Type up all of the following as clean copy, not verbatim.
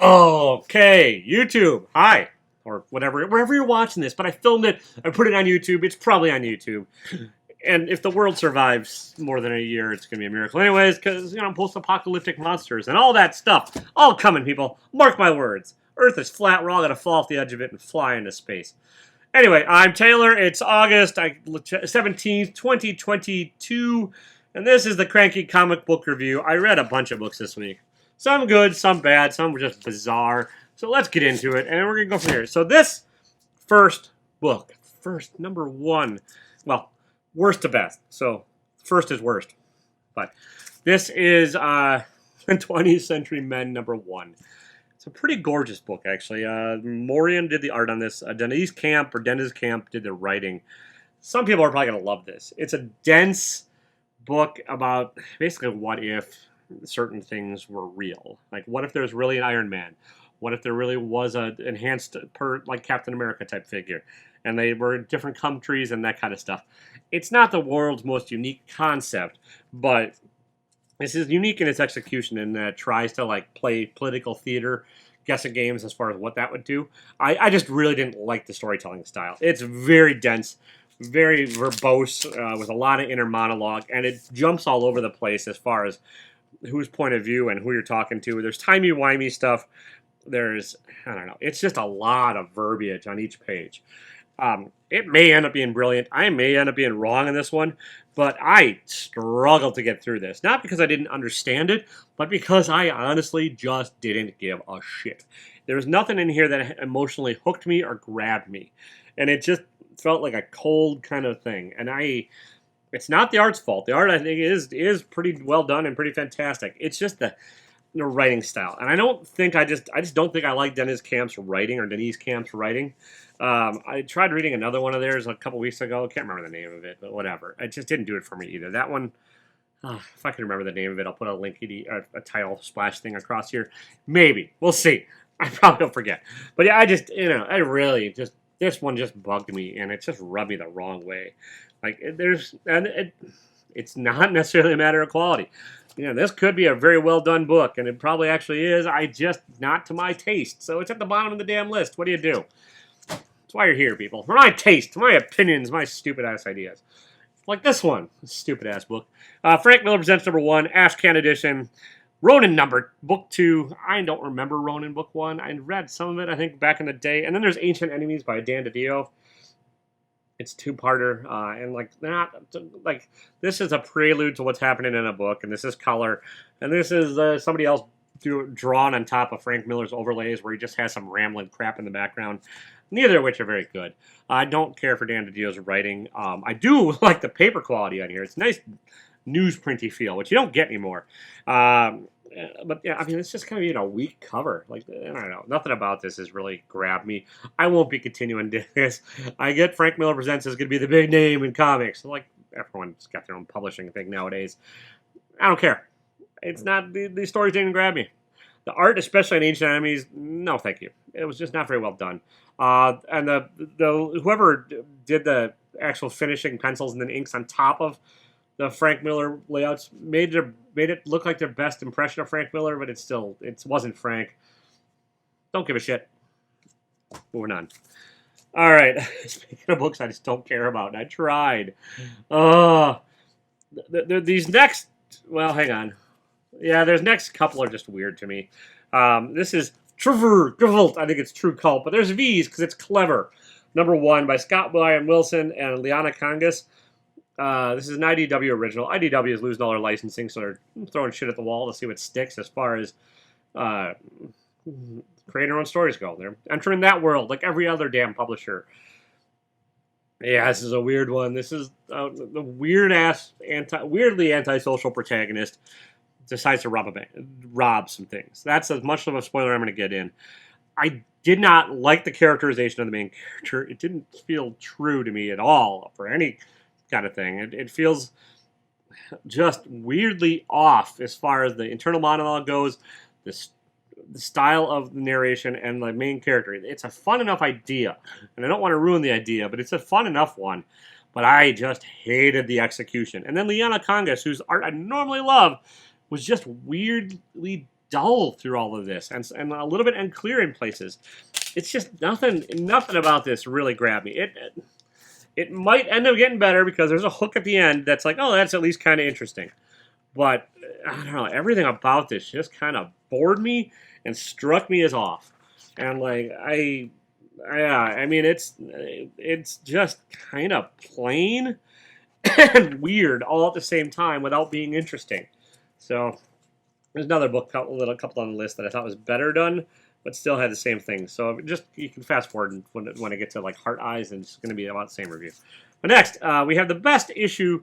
Okay, YouTube. Hi. Or whatever, wherever you're watching this, but I filmed it, I put it on YouTube. It's probably on YouTube. And if the world survives more than a year, it's going to be a miracle. Anyways, because, post apocalyptic monsters and all that stuff. All coming, people. Mark my words. Earth is flat. We're all going to fall off the edge of it and fly into space. Anyway, I'm Taylor. It's August 17th, 2022. And this is the Cranky comic book review. I read a bunch of books this week. Some good, some bad, some were just bizarre. So let's get into it, and we're going to go from here. So this first book, number one, well, worst to best. So first is worst. But this is 20th Century Men number one. It's a pretty gorgeous book, actually. Morian did the art on this. Denise Camp did the writing. Some people are probably going to love this. It's a dense book about basically what if certain things were real. Like, what if there's really an Iron Man? What if there really was an enhanced, like Captain America type figure? And they were in different countries and that kind of stuff. It's not the world's most unique concept, but this is unique in its execution and tries to like play political theater, guessing games as far as what that would do. I just really didn't like the storytelling style. It's very dense, very verbose, with a lot of inner monologue, and it jumps all over the place as far as whose point of view and who you're talking to. There's timey-wimey stuff. There's, I don't know, it's just a lot of verbiage on each page. It may end up being brilliant. I may end up being wrong in this one, but I struggled to get through this. Not because I didn't understand it, but because I honestly just didn't give a shit. There was nothing in here that emotionally hooked me or grabbed me. And it just felt like a cold kind of thing. And it's not the art's fault. The art, I think, is pretty well done and pretty fantastic. It's just the writing style. And I just don't think I like Denise Camp's writing. I tried reading another one of theirs a couple weeks ago. I can't remember the name of it, but whatever. It just didn't do it for me either. That one, if I can remember the name of it, I'll put a link, a title splash thing across here. Maybe. We'll see. I probably don't forget. But yeah, this one just bugged me, and it just rubbed me the wrong way. Like, it's not necessarily a matter of quality. This could be a very well done book, and it probably actually is. Not to my taste. So it's at the bottom of the damn list. What do you do? That's why you're here, people. For my taste, my opinions, my stupid ass ideas. Like this one, stupid ass book. Frank Miller Presents number one, Ashcan edition. Ronin book two. I don't remember Ronin book one. I read some of it, I think, back in the day. And then there's Ancient Enemies by Dan DiDio. It's two-parter, and they're not like, this is a prelude to what's happening in a book, and this is color, and this is somebody else drawn on top of Frank Miller's overlays, where he just has some rambling crap in the background. Neither of which are very good. I don't care for Dan DiDio's writing. I do like the paper quality on here. It's nice newsprinty feel, which you don't get anymore. But yeah, I mean, it's just kind of a weak cover. Like, I don't know, nothing about this has really grabbed me. I won't be continuing this. I get Frank Miller Presents is going to be the big name in comics. Like, everyone's got their own publishing thing nowadays. I don't care. It's not, the stories didn't grab me. The art, especially in Ancient Enemies, no thank you. It was just not very well done. And the whoever did the actual finishing pencils and then inks on top of the Frank Miller layouts made it look like their best impression of Frank Miller, but it wasn't Frank. Don't give a shit. Moving on. All right. Speaking of books I just don't care about, and I tried. These next, well, hang on. Yeah, there's next couple are just weird to me. This is Trve, Kvlt. I think it's True Cult, but there's V's because it's clever. Number one by Scott Bryan Wilson and Liana Kangas. This is an IDW original. IDW is losing all their licensing, so they're throwing shit at the wall to see what sticks as far as creating their own stories go. They're entering that world like every other damn publisher. Yeah, this is a weird one. This is the weird-ass, weirdly antisocial protagonist decides to rob some things. That's as much of a spoiler I'm going to get in. I did not like the characterization of the main character. It didn't feel true to me at all for any kind of thing. It feels just weirdly off as far as the internal monologue goes, the style of the narration, and the main character. It's a fun enough idea, and I don't want to ruin the idea, but it's a fun enough one. But I just hated the execution. And then Liana Kangas, whose art I normally love, was just weirdly dull through all of this, and a little bit unclear in places. It's just nothing about this really grabbed me. It might end up getting better because there's a hook at the end that's like, oh, that's at least kind of interesting. But I don't know, everything about this just kind of bored me and struck me as off. And like I mean, it's just kind of plain and weird all at the same time without being interesting. So there's another book, a couple on the list that I thought was better done, but still had the same thing. So just you can fast forward when I get to like Heart Eyes, and it's going to be about the same review. But next, we have the best issue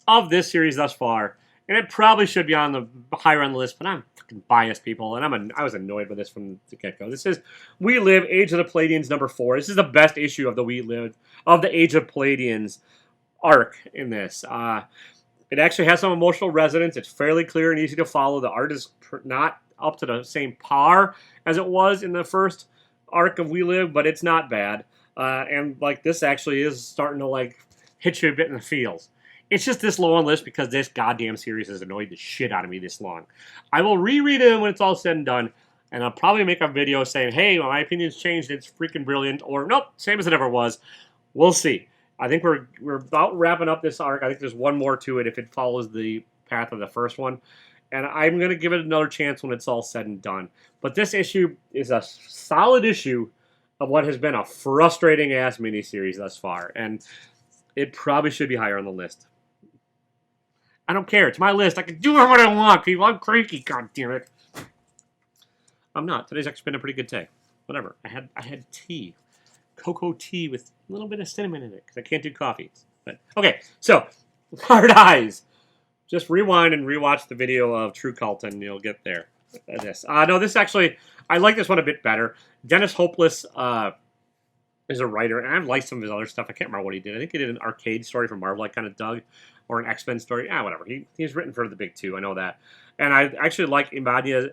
of this series thus far, and it probably should be on the higher on the list, but I'm fucking biased, people, and I was annoyed with this from the get-go. This is We Live, Age of the Palladians #4. This is the best issue of the Age of Palladians arc in this. It actually has some emotional resonance. It's fairly clear and easy to follow. The art is not up to the same par as it was in the first arc of We Live, but it's not bad. And like this actually is starting to like hit you a bit in the feels. It's just this low on list because this goddamn series has annoyed the shit out of me this long. I will reread it when it's all said and done, and I'll probably make a video saying, hey, well, my opinion's changed, it's freaking brilliant, or nope, same as it ever was. We'll see. I think we're about wrapping up this arc. I think there's one more to it if it follows the path of the first one. And I'm going to give it another chance when it's all said and done. But this issue is a solid issue of what has been a frustrating-ass miniseries thus far. And it probably should be higher on the list. I don't care. It's my list. I can do what I want, people. I'm cranky, goddammit. I'm not. Today's actually been a pretty good day. Whatever. I had tea. Cocoa tea with a little bit of cinnamon in it because I can't do coffee. But okay, so Hard Eyes. Just rewind and rewatch the video of Kvlt and you'll get there. No, this actually, I like this one a bit better. Dennis Hopeless is a writer, and I've liked some of his other stuff. I can't remember what he did. I think he did an arcade story for Marvel I kind of dug, or an X-Men story. Whatever. He's written for the big two. I know that. And I actually like Ibanez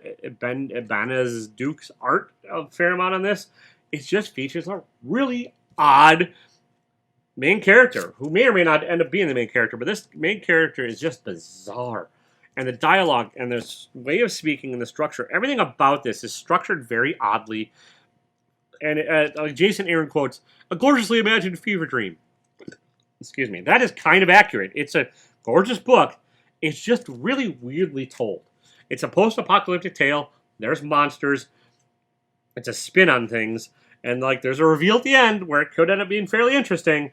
Duke's art a fair amount on this. It just features a really odd main character who may or may not end up being the main character, but this main character is just bizarre. And the dialogue and the way of speaking and the structure, everything about this is structured very oddly. And like Jason Aaron quotes, a gorgeously imagined fever dream. Excuse me. That is kind of accurate. It's a gorgeous book. It's just really weirdly told. It's a post-apocalyptic tale. There's monsters. It's a spin on things. And like there's a reveal at the end where it could end up being fairly interesting.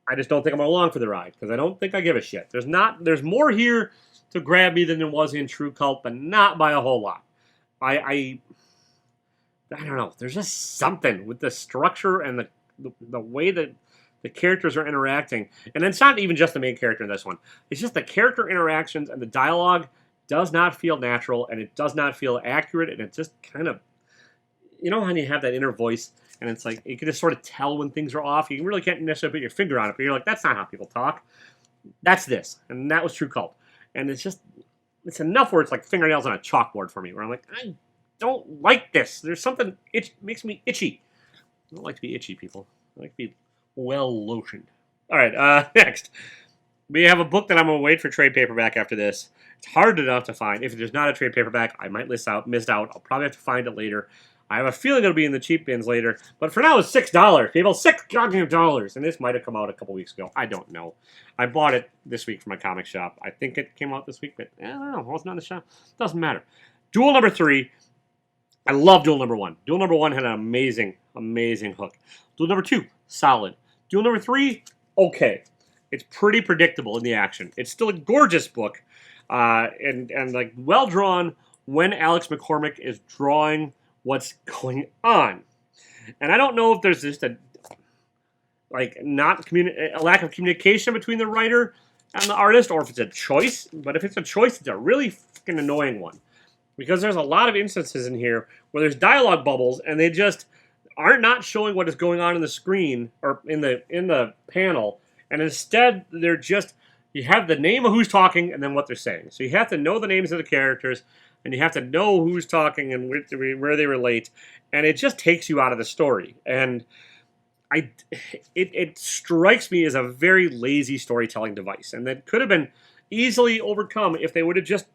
I just don't think I'm along for the ride because I don't think I give a shit. There's more here to grab me than there was in Kvlt, but not by a whole lot. I don't know. There's just something with the structure and the way that the characters are interacting. And it's not even just the main character in this one. It's just the character interactions and the dialogue does not feel natural and it does not feel accurate, and it just kind of, you know how you have that inner voice and it's like you can just sort of tell when things are off. You really can't necessarily put your finger on it, but you're like, that's not how people talk. That's this. And that was Kvlt. And it's enough where it's like fingernails on a chalkboard for me, where I'm like, I don't like this. There's something, it makes me itchy. I don't like to be itchy, people. I like to be well lotioned. All right, next. We have a book that I'm going to wait for trade paperback after this. It's hard enough to find. If there's not a trade paperback, I might miss out. I'll probably have to find it later. I have a feeling it'll be in the cheap bins later. But for now, it's $6, people. $6 goddamn dollars. And this might have come out a couple weeks ago. I don't know. I bought it this week from my comic shop. I think it came out this week, but I don't know. It wasn't on the shop. Doesn't matter. Duel number 3. I love Duel number 1. Duel number 1 had an amazing, amazing hook. Duel number 2, solid. Duel number 3, okay. It's pretty predictable in the action. It's still a gorgeous book. And like well drawn when Alex McCormick is drawing what's going on. And I don't know if there's just a lack of communication between the writer and the artist, or if it's a choice. But if it's a choice, it's a really fucking annoying one. Because there's a lot of instances in here where there's dialogue bubbles and they just are not showing what is going on in the screen or in the panel. And instead, they're just, you have the name of who's talking and then what they're saying. So you have to know the names of the characters, and you have to know who's talking and where they relate, and it just takes you out of the story. And it strikes me as a very lazy storytelling device, and that could have been easily overcome if they would have just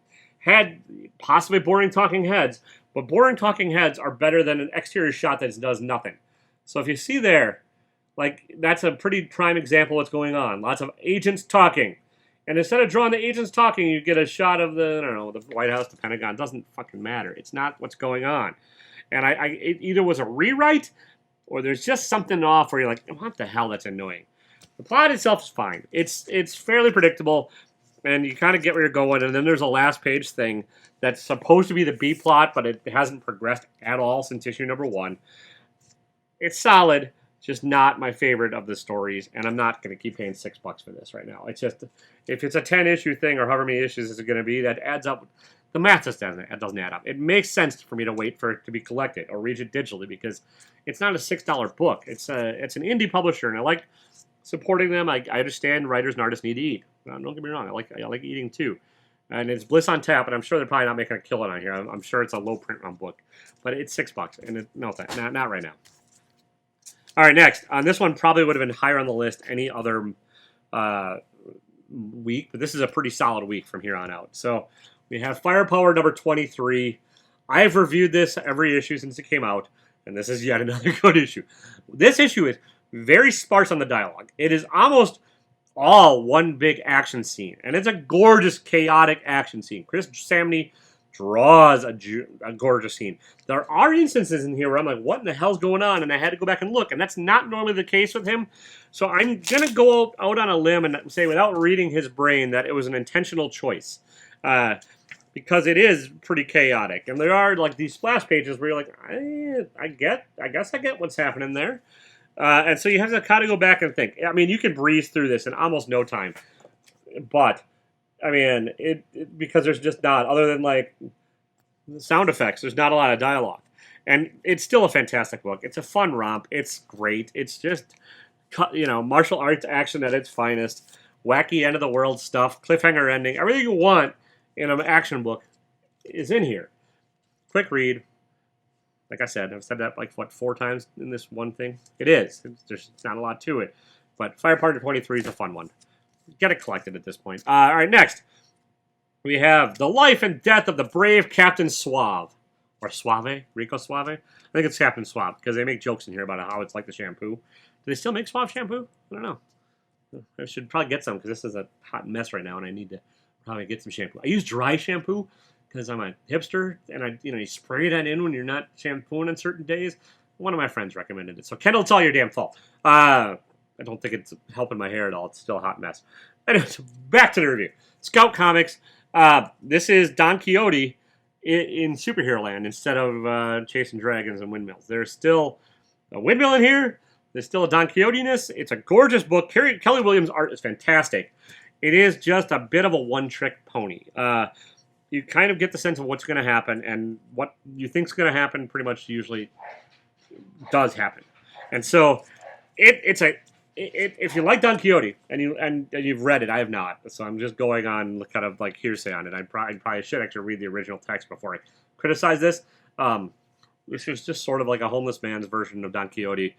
had possibly boring talking heads, but boring talking heads are better than an exterior shot that does nothing. So if you see there, like, that's a pretty prime example of what's going on. Lots of agents talking. And instead of drawing the agents talking, you get a shot of the, I don't know, the White House, the Pentagon. It doesn't fucking matter. It's not what's going on. And it either was a rewrite, or there's just something off where you're like, what the hell, that's annoying. The plot itself is fine. It's fairly predictable, and you kind of get where you're going. And then there's a last page thing that's supposed to be the B plot, but it hasn't progressed at all since issue number 1. It's solid, just not my favorite of the stories, and I'm not going to keep paying $6 for this right now. It's just, if it's a 10-issue thing or however many issues it's going to be, that adds up. The math just doesn't add up. It makes sense for me to wait for it to be collected or read it digitally because it's not a $6 book. It's an indie publisher, and I like supporting them. I understand writers and artists need to eat. Don't get me wrong. I like eating too. And it's Bliss on tap, and I'm sure they're probably not making a killing on here. I'm sure it's a low print run book. But it's $6, and not right now. All right, next. This one probably would have been higher on the list any other week, but this is a pretty solid week from here on out. So we have Firepower number 23. I've reviewed this every issue since it came out, and this is yet another good issue. This issue is very sparse on the dialogue. It is almost all one big action scene, and it's a gorgeous, chaotic action scene. Chris Samney draws a gorgeous scene. There are instances in here where I'm like, what in the hell's going on? And I had to go back and look, and that's not normally the case with him. So I'm going to go out on a limb and say, without reading his brain, that it was an intentional choice. Because it is pretty chaotic. And there are like these splash pages where you're like, I guess I get what's happening there. And so you have to kind of go back and think. I mean, you can breeze through this in almost no time. But I mean, because there's just not, other than like sound effects, there's not a lot of dialogue. And it's still a fantastic book. It's a fun romp. It's great. It's just, martial arts action at its finest. Wacky end of the world stuff. Cliffhanger ending. Everything you want in an action book is in here. Quick read. Like I said, I've said that like, 4 times in this one thing? It is. There's not a lot to it. But Firepower 23 is a fun one. Get it collected at this point. All right, next. We have The Life and Death of the Brave Captain Suave. Or Suave? Rico Suave? I think it's Captain Suave, because they make jokes in here about how it's like the shampoo. Do they still make Suave shampoo? I don't know. I should probably get some, because this is a hot mess right now, and I need to probably get some shampoo. I use dry shampoo, because I'm a hipster, and you spray that in when you're not shampooing on certain days. One of my friends recommended it. So, Kendall, it's all your damn fault. I don't think it's helping my hair at all. It's still a hot mess. Anyways, back to the review. Scout Comics. This is Don Quixote in superhero land instead of chasing dragons and windmills. There's still a windmill in here. There's still a Don Quixote-ness. It's a gorgeous book. Kelly Williams' art is fantastic. It is just a bit of a one-trick pony. You kind of get the sense of what's going to happen, and what you think is going to happen pretty much usually does happen. And so if you like Don Quixote and you've read it, I have not, so I'm just going on kind of like hearsay on it. I probably should actually read the original text before I criticize this. This is just sort of like a homeless man's version of Don Quixote,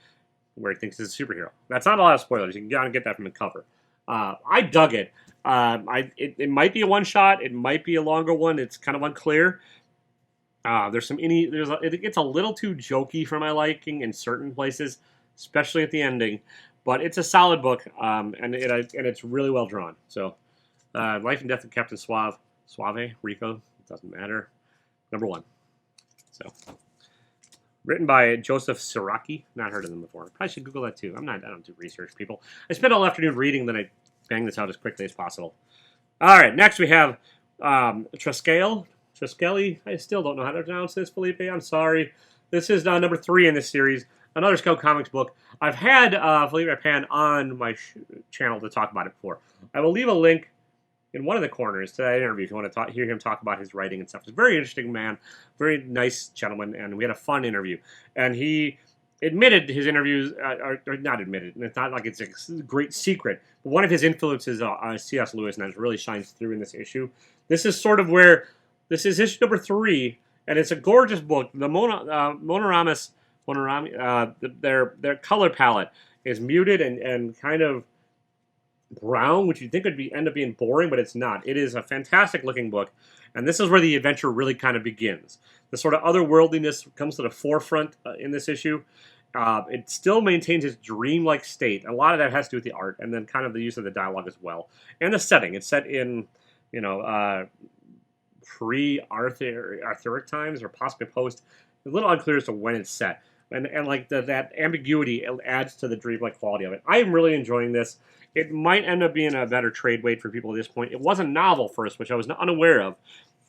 where he thinks he's a superhero. That's not a lot of spoilers. You can get that from the cover. I dug it. It might be a one shot. It might be a longer one. It's kind of unclear. It gets a little too jokey for my liking in certain places, especially at the ending. But it's a solid book, and it's really well drawn. So, Life and Death of Captain Suave, Rico, it doesn't matter. Number 1. So, written by Joseph Siraki. Not heard of them before. Probably should Google that too. I don't do research, people. I spent all afternoon reading, then I bang this out as quickly as possible. All right, next we have Triskele. I still don't know how to pronounce this, Felipe. I'm sorry. This is number 3 in this series. Another Scout Comics book. I've had Felipe Pan on my channel to talk about it before. I will leave a link in one of the corners to that interview if you want to hear him talk about his writing and stuff. He's a very interesting man, very nice gentleman, and we had a fun interview. And he admitted his interviews, or not admitted, and it's not like it's a great secret, but one of his influences is C.S. Lewis, and that really shines through in this issue. This is sort of where, this is issue number 3, and it's a gorgeous book. The their color palette is muted and kind of brown, which you'd think would end up being boring, but it's not. It is a fantastic looking book, And this is where the adventure really kind of begins. The sort of otherworldliness comes to the forefront in this issue. It still maintains its dreamlike state. A lot of that has to do with the art, and then kind of the use of the dialogue as well, and the setting. It's set in, pre-Arthuric times, or possibly post. It's a little unclear as to when it's set, and like that ambiguity adds to the dreamlike quality of it. I am really enjoying this. It might end up being a better trade weight for people at this point. It was a novel first, which I was unaware of.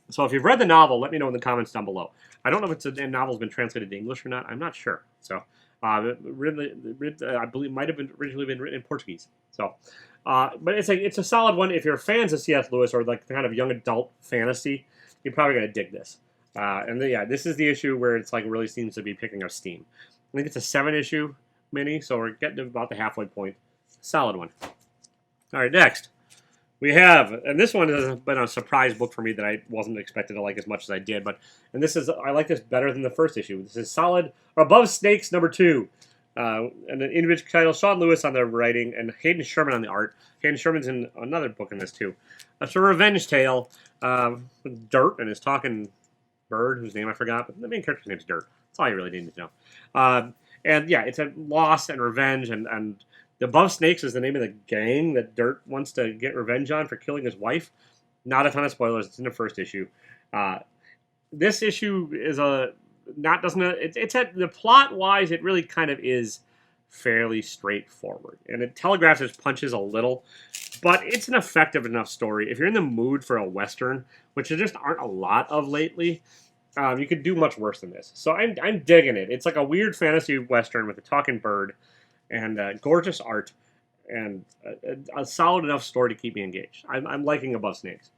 So if you've read the novel, let me know in the comments down below. I don't know if the novel's been translated to English or not. I'm not sure. So, I believe might have originally been written in Portuguese. So, but it's a solid one. If you're fans of C.S. Lewis or like the kind of young adult fantasy, you're probably gonna dig this. This is the issue where it's like really seems to be picking up steam. I think it's a 7-issue mini, so we're getting to about the halfway point. Solid one. All right, next. We have, and this one has been a surprise book for me that I wasn't expected to like as much as I did, I like this better than the first issue. This is solid, or Above Snakes #2. And an individual title, Sean Lewis on the writing, and Hayden Sherman on the art. Hayden Sherman's in another book in this too. It's a revenge tale. Dirt and his talking bird, whose name I forgot, but the main character's name is Dirt. That's all you really need to know. And yeah, it's a loss and revenge, and the Above Snakes is the name of the gang that Dirt wants to get revenge on for killing his wife. Not a ton of spoilers. It's in the first issue. This issue is the plot wise, it really kind of is fairly straightforward, and it telegraphs its punches a little, but it's an effective enough story. If you're in the mood for a Western, which there just aren't a lot of lately, you could do much worse than this. So I'm digging it. It's like a weird fantasy Western with a talking bird, and gorgeous art, and a solid enough story to keep me engaged. I'm liking Above Snakes.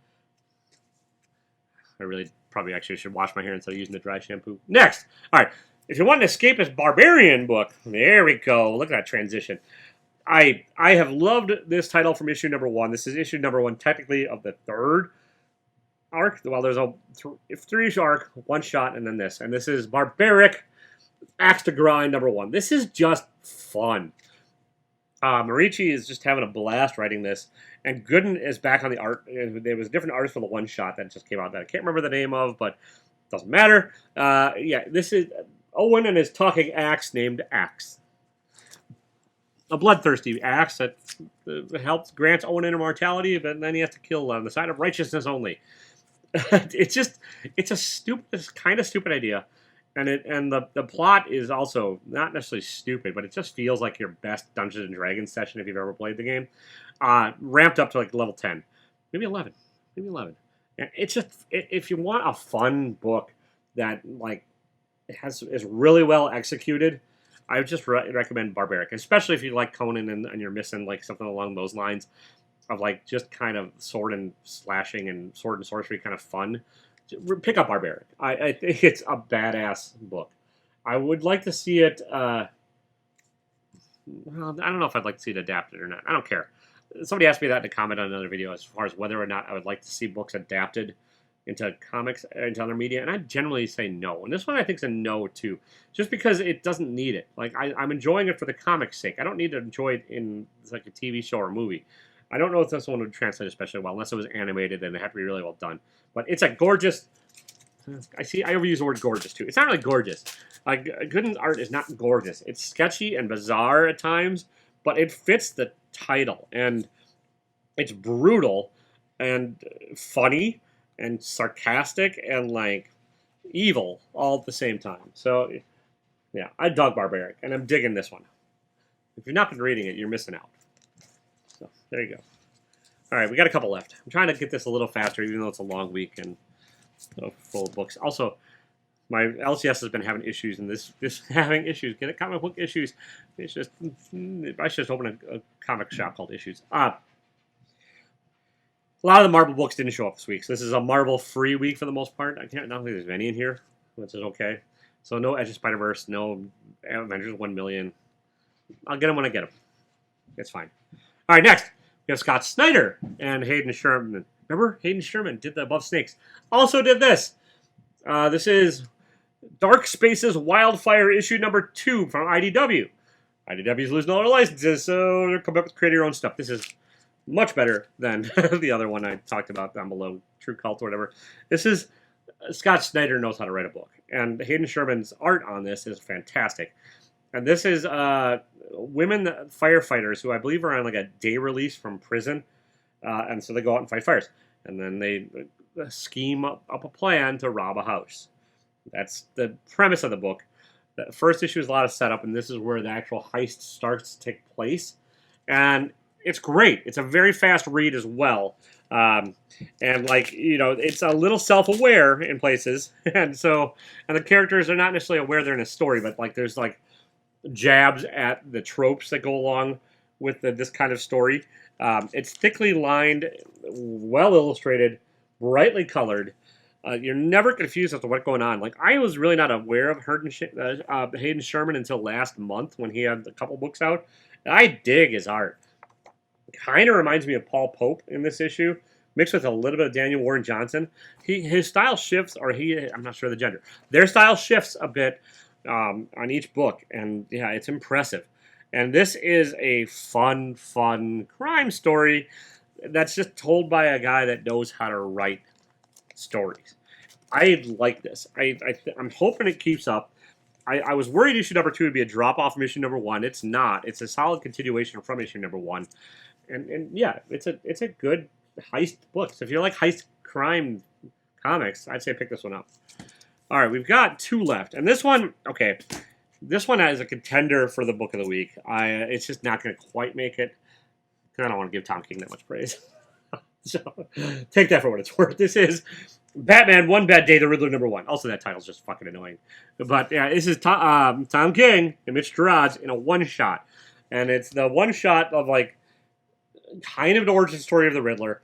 I really probably actually should wash my hair instead of using the dry shampoo. Next! All right, if you want an escapist barbarian book, there we go. Look at that transition. I have loved this title from issue #1. This is issue #1, technically, of the 3rd arc. Well, there's a 3-issue arc, one shot, and then this. And this is Barbaric Axe to Grind #1. This is just fun. Marici is just having a blast writing this, and Gooden is back on the art. There was a different artist for the one shot that just came out that I can't remember the name of, but it doesn't matter. This is Owen and his talking axe named Axe. A bloodthirsty axe that grants Owen immortality, but then he has to kill on the side of righteousness only. It's a kind of stupid idea. And the plot is also not necessarily stupid, but it just feels like your best Dungeons & Dragons session if you've ever played the game. Ramped up to like level 10. Maybe 11. And it's just, if you want a fun book that like is really well executed, I would just recommend Barbaric. Especially if you like Conan and you're missing like something along those lines of like just kind of sword and slashing and sword and sorcery kind of fun. Pick up Barbaric. I think it's a badass book. I would like to see it. Well, I don't know if I'd like to see it adapted or not. I don't care. Somebody asked me that in a comment on another video as far as whether or not I would like to see books adapted into comics, into other media, and I generally say no. And this one I think is a no too, just because it doesn't need it. Like I'm enjoying it for the comic's sake. I don't need to enjoy it in like a TV show or a movie. I don't know if this one would translate especially well, unless it was animated and it had to be really well done. But it's a gorgeous... I overuse the word gorgeous, too. It's not really gorgeous. Gooden's art is not gorgeous. It's sketchy and bizarre at times, but it fits the title. And it's brutal and funny and sarcastic and, like, evil all at the same time. So, yeah, I dug Barbaric, and I'm digging this one. If you've not been reading it, you're missing out. So, there you go. All right, we got a couple left. I'm trying to get this a little faster, even though it's a long week and full of books. Also, my LCS has been having issues, and this having issues. Get it? Comic book issues. It's just, I should just open a comic shop called Issues. A lot of the Marvel books didn't show up this week, so this is a Marvel-free week for the most part. I don't think there's any in here, which is okay. So no Edge of Spider-Verse, no Avengers 1 million. I'll get them when I get them. It's fine. All right, next. We have Scott Snyder and Hayden Sherman. Remember? Hayden Sherman did the Above Snakes. Also did this. This is Dark Spaces Wildfire issue #2 from IDW. IDW's losing all their licenses, so they're coming up with create your own stuff. This is Much better than the other one I talked about down below, True Cult or whatever. This is Scott Snyder knows how to write a book, and Hayden Sherman's art on this is fantastic. And this is women firefighters who I believe are on like a day release from prison, and so they go out and fight fires, and then they scheme up a plan to rob a house. That's the premise of the book. The first issue is a lot of setup, and this is where the actual heist starts to take place, and it's great. It's a very fast read as well. And like, you know, it's a little self-aware in places. And the characters are not necessarily aware they're in a story, but like there's like jabs at the tropes that go along with this kind of story. It's thickly lined, well illustrated, brightly colored. You're never confused as to what's going on. Like, I was really not aware of Hayden Sherman until last month when he had a couple books out. I dig his art. Kind of reminds me of Paul Pope in this issue, mixed with a little bit of Daniel Warren Johnson. His style shifts, I'm not sure the gender. Their style shifts a bit on each book, and yeah, it's impressive. And this is a fun crime story that's just told by a guy that knows how to write stories. I like this. I'm hoping it keeps up. I was worried issue number 2 would be a drop-off from issue number 1. It's not. It's a solid continuation from issue number 1. And yeah, it's a good heist book. So if you like heist crime comics, I'd say pick this one up. All right, we've got 2 left. And this one, okay, this one is a contender for the book of the week. It's just not going to quite make it. I don't want to give Tom King that much praise. So take that for what it's worth. This is Batman One Bad Day, the Riddler number 1. Also, that title's just fucking annoying. But yeah, this is Tom King and Mitch Gerads in a one-shot. And it's the one-shot of like kind of an origin story of the Riddler,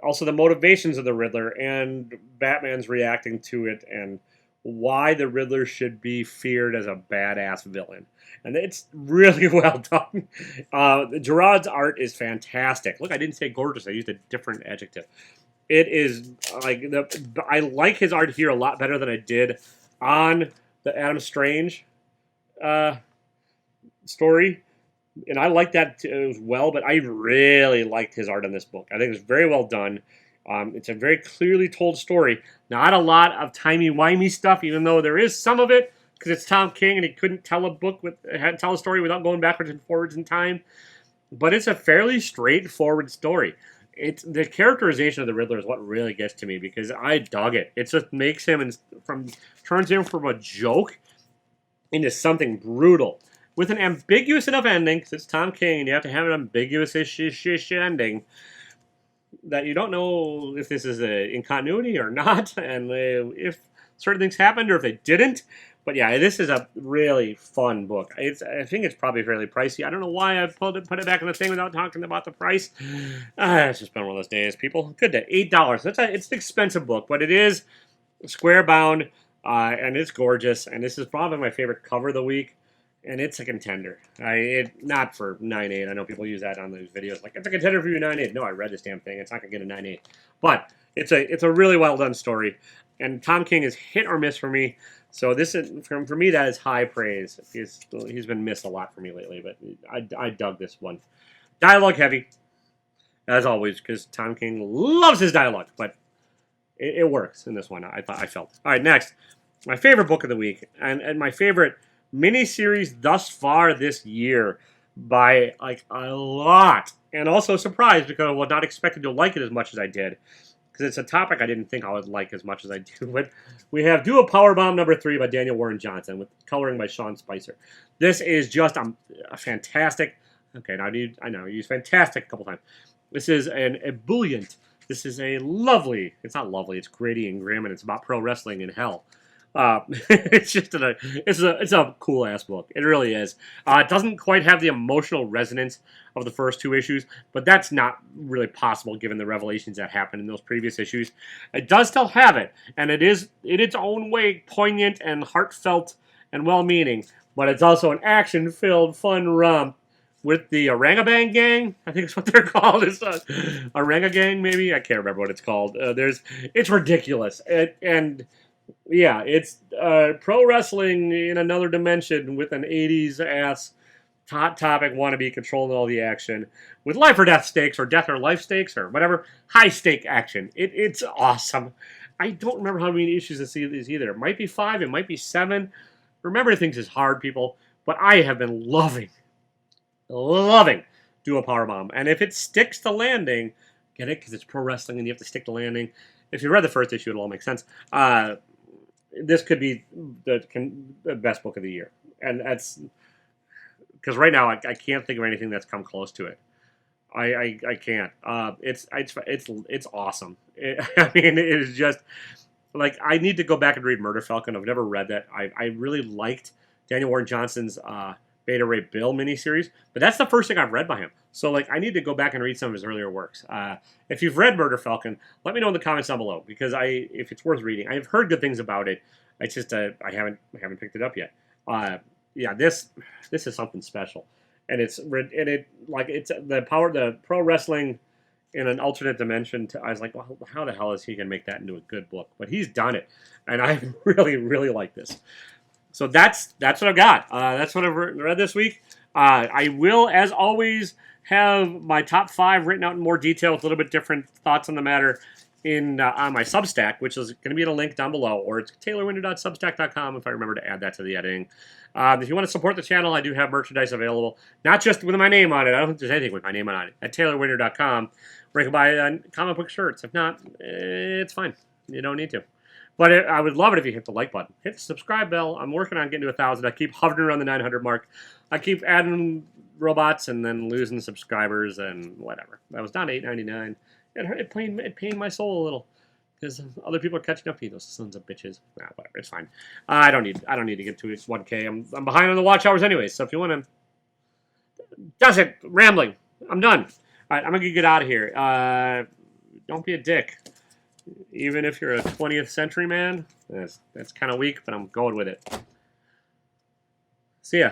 also the motivations of the Riddler, and Batman's reacting to it, and why the Riddler should be feared as a badass villain. And it's really well done. Gerard's art is fantastic. Look, I didn't say gorgeous. I used a different adjective. It is like I like his art here a lot better than I did on the Adam Strange story. And I like that as well, but I really liked his art in this book. I think it's very well done. It's a very clearly told story. Not a lot of timey-wimey stuff, even though there is some of it, because it's Tom King and he couldn't tell a story without going backwards and forwards in time. But it's a fairly straightforward story. The characterization of the Riddler is what really gets to me, because I dug it. It just makes him turns him from a joke into something brutal, with an ambiguous enough ending, because it's Tom King and you have to have an ambiguous-ish ending, that you don't know if this is in continuity or not, and if certain things happened or if they didn't. But yeah, this is a really fun book. I think it's probably fairly pricey. I don't know why I put it back in the thing without talking about the price. It's just been one of those days, people. Good day. $8. It's an expensive book, but it is square bound, and it's gorgeous. And this is probably my favorite cover of the week. And it's a contender. Not for 9.8. I know people use that on those videos. Like, it's a contender for you 9.8. No, I read this damn thing. It's not going to get a 9.8. But it's a really well done story. And Tom King is hit or miss for me. So this is, for me, that is high praise. He's been missed a lot for me lately. But I dug this one. Dialogue heavy, as always, because Tom King loves his dialogue. But it works in this one, I felt. All right, next. My favorite book of the week. And my favorite miniseries thus far this year by like a lot, and also surprised because I was not expected to like it as much as I did, because it's a topic I didn't think I would like as much as I do. But we have Do a Powerbomb number 3 by Daniel Warren Johnson with coloring by Sean Spicer. This is just a fantastic. Okay, now I know I used fantastic a couple times. This is an ebullient. This is a lovely. It's not lovely. It's gritty and grim, and it's about pro wrestling in hell. It's just it's a cool ass book. It really is. It doesn't quite have the emotional resonance of the first 2 issues, but that's not really possible given the revelations that happened in those previous issues. It does still have it, and it is in its own way poignant and heartfelt and well-meaning. But it's also an action-filled, fun romp with the Orangabang Gang. I think it's what they're called. It's Oranga Gang, maybe. I can't remember what it's called. It's ridiculous, and yeah, it's pro wrestling in another dimension with an 80s ass hot topic, want to be controlling all the action with life or death stakes, or death or life stakes, or whatever. High stake action. It's awesome. I don't remember how many issues this is either. It might be 5, it might be 7. Remember, things is hard, people. But I have been loving Do a Powerbomb. And if it sticks to landing, get it? Because it's pro wrestling and you have to stick to landing. If you read the first issue, it'll all make sense. This could be the best book of the year. And that's because right now I can't think of anything that's come close to it. I can't. It's awesome. I mean, it is just like, I need to go back and read Murder Falcon. I've never read that. I really liked Daniel Warren Johnson's Beta Ray Bill miniseries, but that's the first thing I've read by him. So like, I need to go back and read some of his earlier works. If you've read Murder Falcon, let me know in the comments down below, because if it's worth reading. I've heard good things about it. It's just I haven't picked it up yet. Yeah, this is something special, and it's the pro wrestling in an alternate dimension. I was like, well, how the hell is he gonna make that into a good book? But he's done it, and I really like this. So that's what I've got. That's what I've read this week. I will, as always, have my top 5 written out in more detail with a little bit different thoughts on the matter on my Substack, which is going to be in a link down below, or it's taylorwinder.substack.com if I remember to add that to the editing. If you want to support the channel, I do have merchandise available, not just with my name on it. I don't think there's anything with my name on it, at taylorwinder.com, where you can buy comic book shirts. If not, it's fine. You don't need to. But I would love it if you hit the like button. Hit the subscribe bell. I'm working on getting to 1,000. I keep hovering around the 900 mark. I keep adding robots and then losing subscribers and whatever. I was down to $8.99. It pained my soul a little, because other people are catching up to you, those sons of bitches. Nah, whatever, it's fine. I don't need to get to 1K. I'm behind on the watch hours anyway. So if you want to, that's it. Rambling. I'm done. All right, I'm gonna get out of here. Don't be a dick. Even if you're a 20th century man, that's kind of weak, but I'm going with it. See ya.